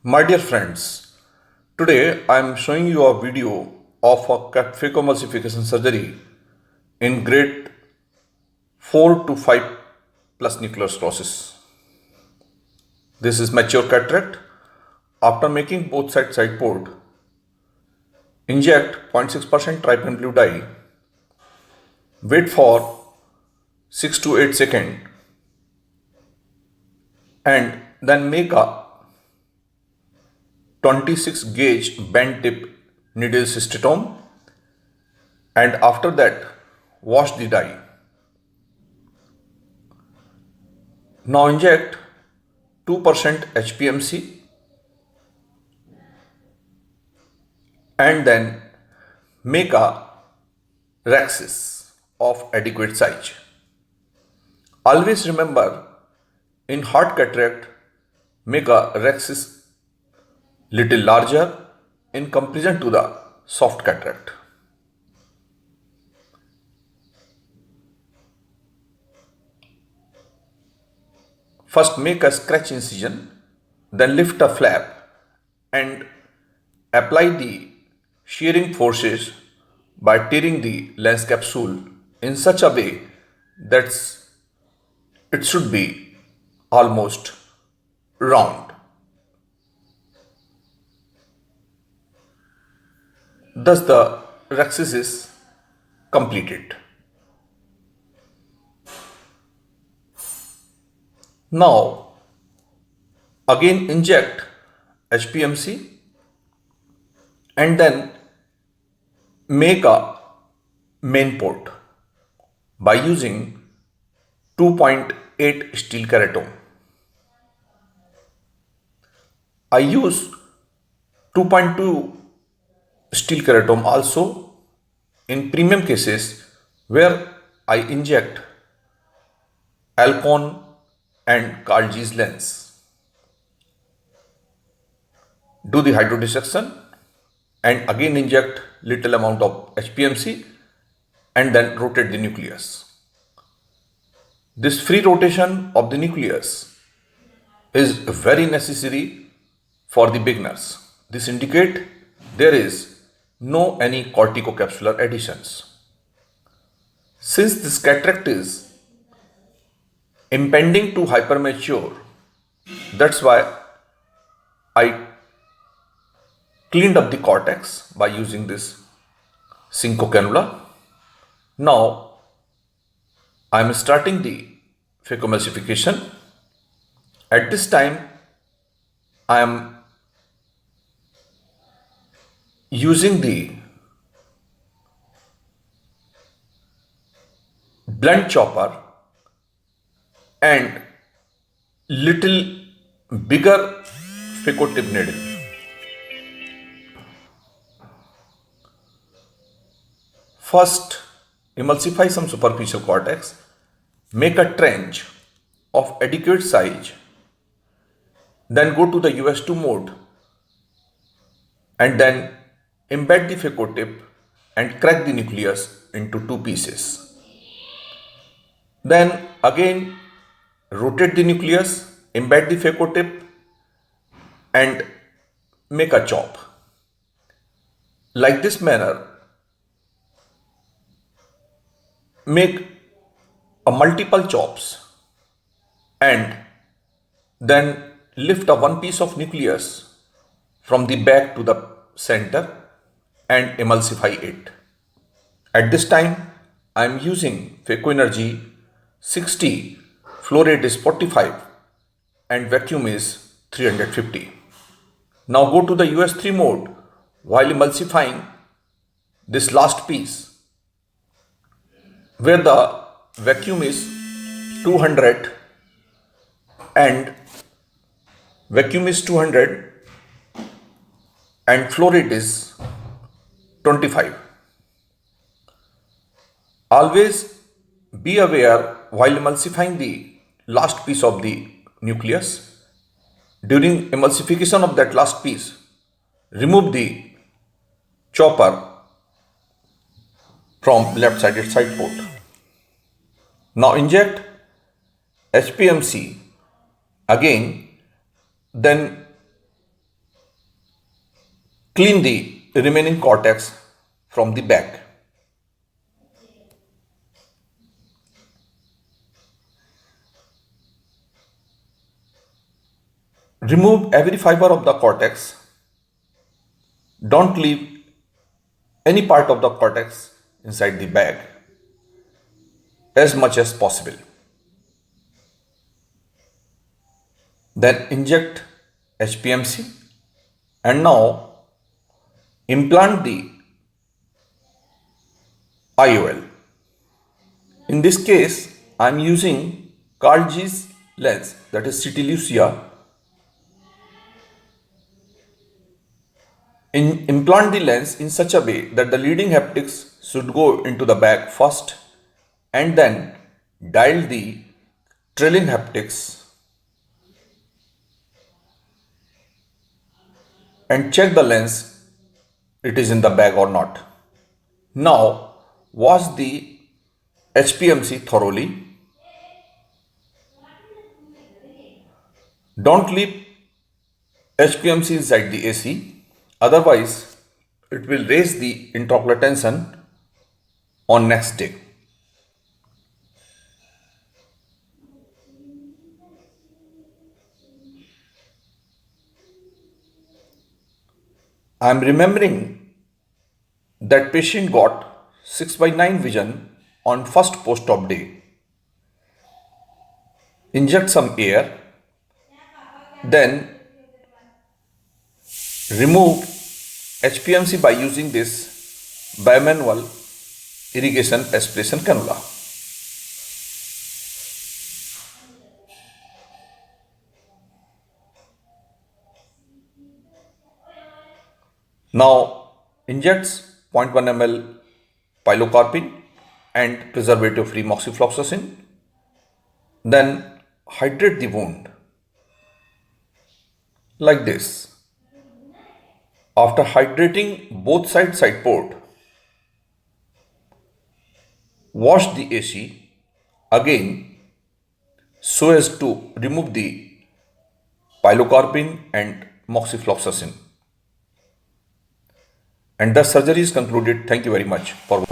My dear friends, today I am showing you a video of a phacoemulsification surgery in grade 4 to 5 plus nuclear sclerosis. This is mature cataract. After making both sides side port, inject 0.6% trypan blue dye, wait for 6 to 8 seconds and then make a 26 gauge bend tip needle cystotome, and after that wash the dye. Now inject 2% HPMC and then make a Rhexis of adequate size. Always remember, in hard cataract, make a Rhexis little larger in comparison to the soft cataract. First make a scratch incision, then lift a flap and apply the shearing forces by tearing the lens capsule in such a way that it should be almost round. Thus the Rhexis is completed. Now again inject HPMC and then make a main port by using 2.8 steel keratome. I use 2.2 steel keratome also in premium cases where I inject Alcon and Carl Zeiss lens. Do the hydrodissection and again inject little amount of HPMC and then rotate the nucleus. This free rotation of the nucleus is very necessary for the beginners. This indicate there is no any corticocapsular adhesions. Since this cataract is impending to hypermature, that's why I cleaned up the cortex by using this Cinco cannula. Now I am starting the phacoemulsification. At this time I am using the blunt chopper and little bigger phacotip needle. First, emulsify some superficial cortex, make a trench of adequate size, then go to the US2 mode and then embed the phacotip and crack the nucleus into two pieces. Then again rotate the nucleus, embed the phacotip and make a chop. Like this manner, make a multiple chops and then lift a one piece of nucleus from the back to the center and emulsify it. At this time I am using PhacoEnergy 60, flow rate is 45 and vacuum is 350. Now go to the US3 mode while emulsifying this last piece where the vacuum is 200 and flow rate is 25. Always be aware while emulsifying the last piece of the nucleus. During emulsification of that last piece, remove the chopper from left-sided side port. Now inject HPMC again, then clean the remaining cortex from the back. Remove every fiber of the cortex. Don't leave any part of the cortex inside the bag as much as possible. Then inject HPMC and now implant the IOL. In this case, I am using Carl Zeiss lens, that is CT Lucia. Implant the lens in such a way that the leading haptics should go into the bag first and then dial the trailing haptics and check the lens it is in the bag or not. Now wash the HPMC thoroughly. Don't leave HPMC inside the AC, otherwise it will raise the intraocular tension on next day. I am remembering that patient got 6/9 vision on first post-op day. Inject some air, then remove HPMC by using this bimanual irrigation aspiration cannula. Now injects 0.1 ml pilocarpine and preservative-free moxifloxacin. Then hydrate the wound like this. After hydrating both side port, wash the AC again so as to remove the pilocarpine and moxifloxacin. And the surgery is concluded. Thank you very much for